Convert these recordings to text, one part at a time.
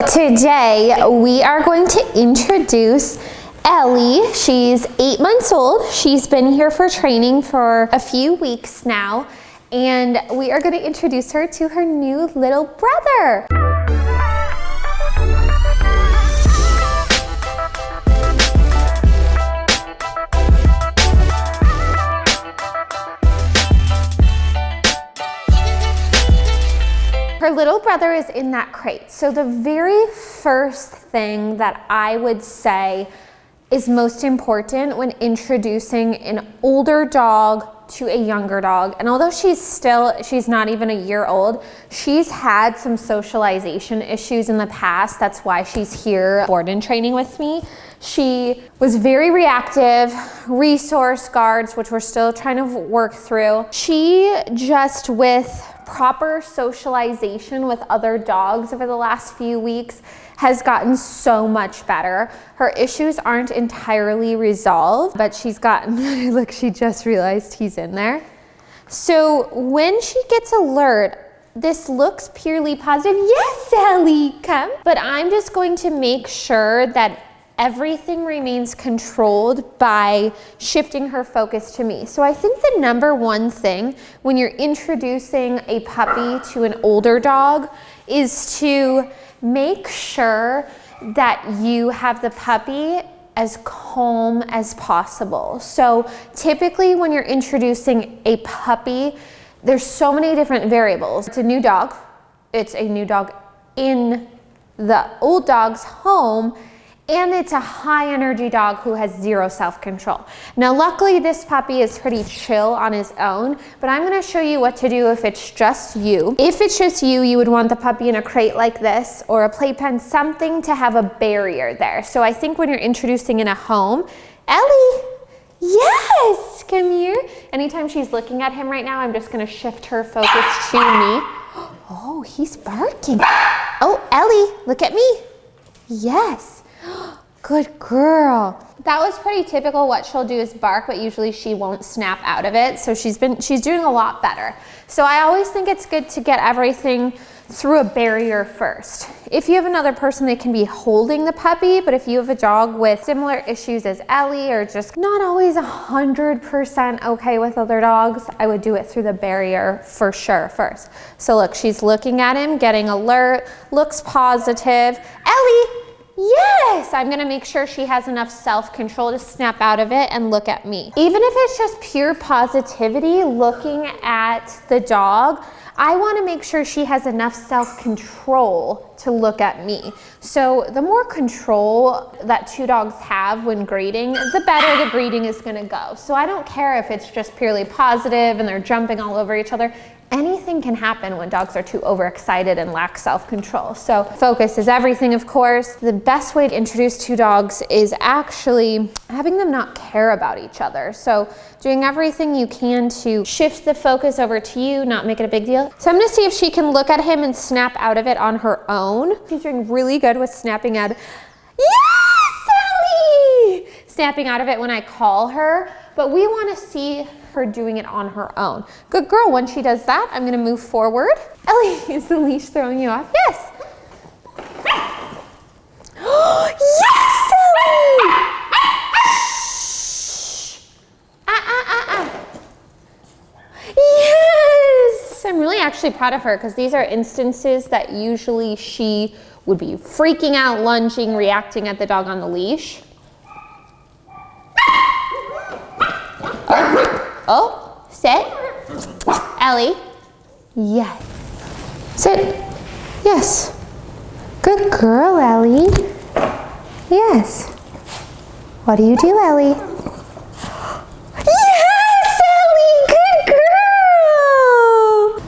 Today we are going to introduce Ellie. She's 8 months old. She's been here for training for a few weeks now, and we are going to introduce her to her new little brother. Her little brother is in that crate. So the very first thing that I would say is most important when introducing an older dog to a younger dog, and although she's not even a year old, she's had some socialization issues in the past. That's why she's here board and training with me. She was very reactive, resource guards, which we're still trying to work through. She just, with proper socialization with other dogs over the last few weeks, has gotten so much better. Her issues aren't entirely resolved, but she's gotten, look, she just realized he's in there. So when she gets alert, this looks purely positive. Yes, Ellie, come. But I'm just going to make sure that everything remains controlled by shifting her focus to me. So I think the number one thing when you're introducing a puppy to an older dog is to make sure that you have the puppy as calm as possible. So typically when you're introducing a puppy, there's so many different variables. It's a new dog. It's a new dog in the old dog's home, and it's a high energy dog who has zero self-control. Now, luckily this puppy is pretty chill on his own, but I'm gonna show you what to do if it's just you. If it's just you, you would want the puppy in a crate like this or a playpen, something to have a barrier there. So I think when you're introducing in a home, Ellie, yes, come here. Anytime she's looking at him right now, I'm just gonna shift her focus to me. Oh, he's barking. Oh, Ellie, look at me. Yes. Good girl. That was pretty typical. What she'll do is bark, but usually she won't snap out of it. So she's doing a lot better. So I always think it's good to get everything through a barrier first. If you have another person, they can be holding the puppy, but if you have a dog with similar issues as Ellie, or just not always 100% okay with other dogs, I would do it through the barrier for sure first. So look, she's looking at him, getting alert, looks positive. Ellie, yes, I'm gonna make sure she has enough self-control to snap out of it and look at me. Even if it's just pure positivity, looking at the dog, I wanna make sure she has enough self-control to look at me. So the more control that two dogs have when greeting, the better the greeting is gonna go. So I don't care if it's just purely positive and they're jumping all over each other. Anything can happen when dogs are too overexcited and lack self-control. So focus is everything, of course. The best way to introduce two dogs is actually having them not care about each other. So doing everything you can to shift the focus over to you, not make it a big deal. So I'm gonna see if she can look at him and snap out of it on her own. She's doing really good with snapping out. Yes, Ellie! Snapping out of it when I call her, but we wanna see her doing it on her own. Good girl. When she does that, I'm gonna move forward. Ellie, is the leash throwing you off? Yes. Yes, Ellie! Yes! I'm really actually proud of her because these are instances that usually she would be freaking out, lunging, reacting at the dog on the leash. Oh, sit. Ellie. Yes. Sit. Yes. Good girl, Ellie. Yes. What do you do, Ellie? Yes, Ellie. Good girl.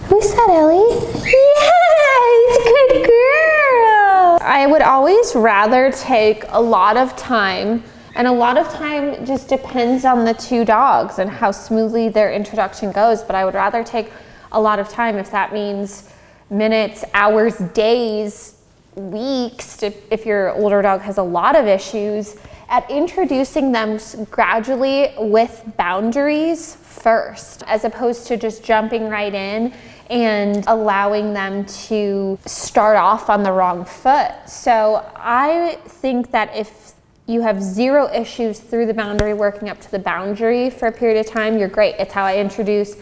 Who's that, Ellie? Yes, good girl. I would always rather take a lot of time. And a lot of time just depends on the two dogs and how smoothly their introduction goes. But I would rather take a lot of time if that means minutes, hours, days, weeks, if your older dog has a lot of issues, at introducing them gradually with boundaries first, as opposed to just jumping right in and allowing them to start off on the wrong foot. So I think that if you have zero issues through the boundary, working up to the boundary for a period of time, you're great. It's how I introduce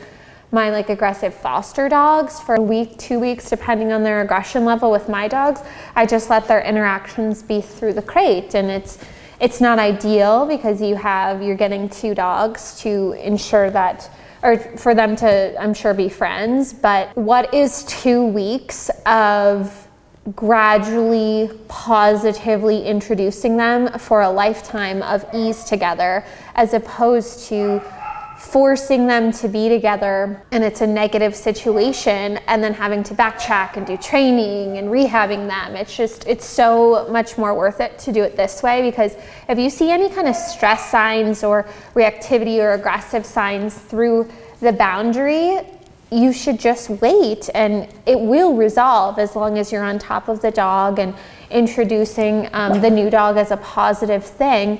my like aggressive foster dogs for a week, 2 weeks, depending on their aggression level with my dogs. I just let their interactions be through the crate, and it's not ideal because you're getting 2 dogs to ensure that, or for them to, I'm sure, be friends. But what is 2 weeks of gradually, positively introducing them for a lifetime of ease together, as opposed to forcing them to be together and it's a negative situation and then having to backtrack and do training and rehabbing them. It's so much more worth it to do it this way, because if you see any kind of stress signs or reactivity or aggressive signs through the boundary, you should just wait and it will resolve as long as you're on top of the dog and introducing the new dog as a positive thing.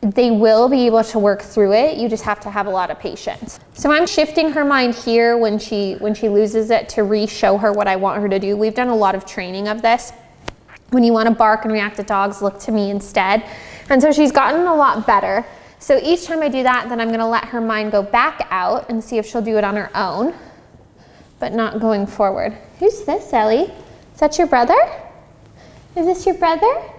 They will be able to work through it. You just have to have a lot of patience. So I'm shifting her mind here when she loses it to re-show her what I want her to do. We've done a lot of training of this. When you want to bark and react at dogs, look to me instead. And so she's gotten a lot better. So each time I do that, then I'm going to let her mind go back out and see if she'll do it on her own, but not going forward. Who's this, Ellie? Is that your brother? Is this your brother?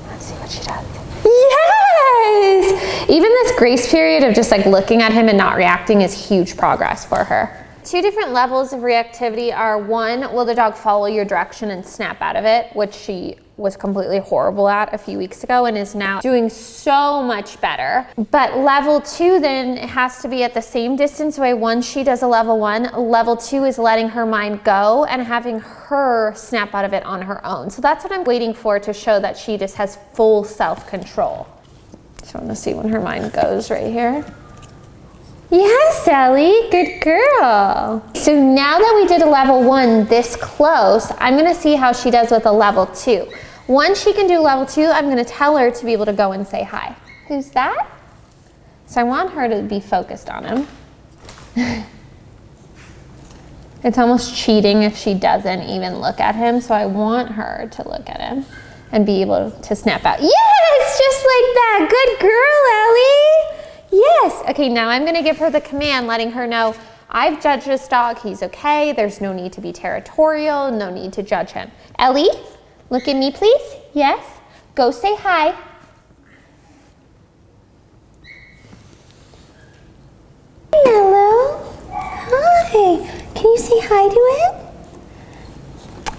Let's see what she does. Yes! Even this grace period of just like looking at him and not reacting is huge progress for her. 2 different levels of reactivity are: 1, will the dog follow your direction and snap out of it, which she was completely horrible at a few weeks ago and is now doing so much better. But level 2 then has to be at the same distance away once she does a level 1. Level 2 is letting her mind go and having her snap out of it on her own. So that's what I'm waiting for to show that she just has full self-control. So I want to see when her mind goes right here. Yes, Ellie, good girl. So now that we did a level 1 this close, I'm gonna see how she does with a level 2. Once she can do level 2, I'm gonna tell her to be able to go and say hi. Who's that? So I want her to be focused on him. It's almost cheating if she doesn't even look at him, so I want her to look at him and be able to snap out. Yes, just like that, good girl, Ellie. Yes, okay, now I'm gonna give her the command, letting her know, I've judged this dog, he's okay, there's no need to be territorial, no need to judge him. Ellie, look at me please, yes, go say hi. Hello, hi, can you say hi to it?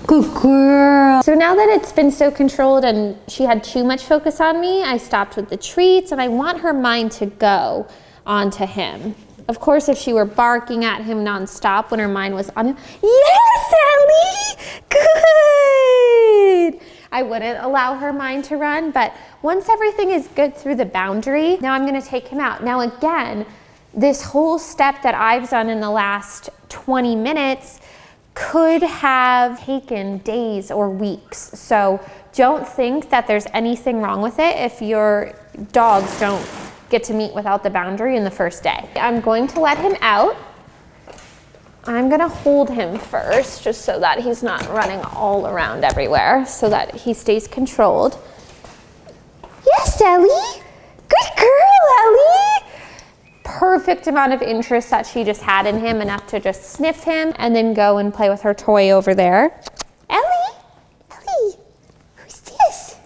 Good girl. So now that it's been so controlled and she had too much focus on me, I stopped with the treats and I want her mind to go onto him. Of course, if she were barking at him nonstop when her mind was on him, yes, Ellie, good. I wouldn't allow her mind to run, but once everything is good through the boundary, now I'm gonna take him out. Now again, this whole step that I've done in the last 20 minutes could have taken days or weeks. So don't think that there's anything wrong with it if your dogs don't get to meet without the boundary in the first day. I'm going to let him out. I'm gonna hold him first just so that he's not running all around everywhere, so that he stays controlled. Yes, Ellie, good girl, Ellie. Perfect amount of interest that she just had in him, enough to just sniff him and then go and play with her toy over there. Ellie, who's this?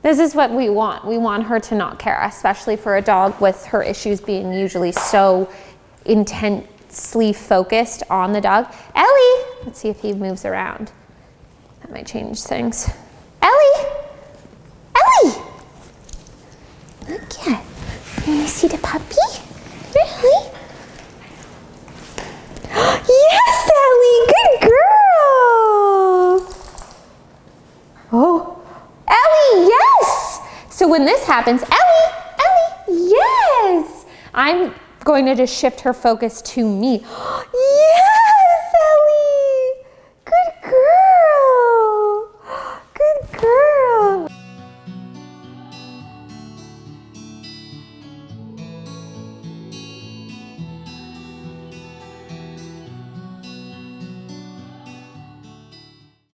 This is what we want. We want her to not care, especially for a dog with her issues being usually so intensely focused on the dog. Ellie, let's see if he moves around. That might change things. Ellie, look at. You want to see the puppy? Really? Yes, Ellie, good girl. Oh, Ellie, yes. So when this happens, Ellie, yes. I'm going to just shift her focus to me. Yes.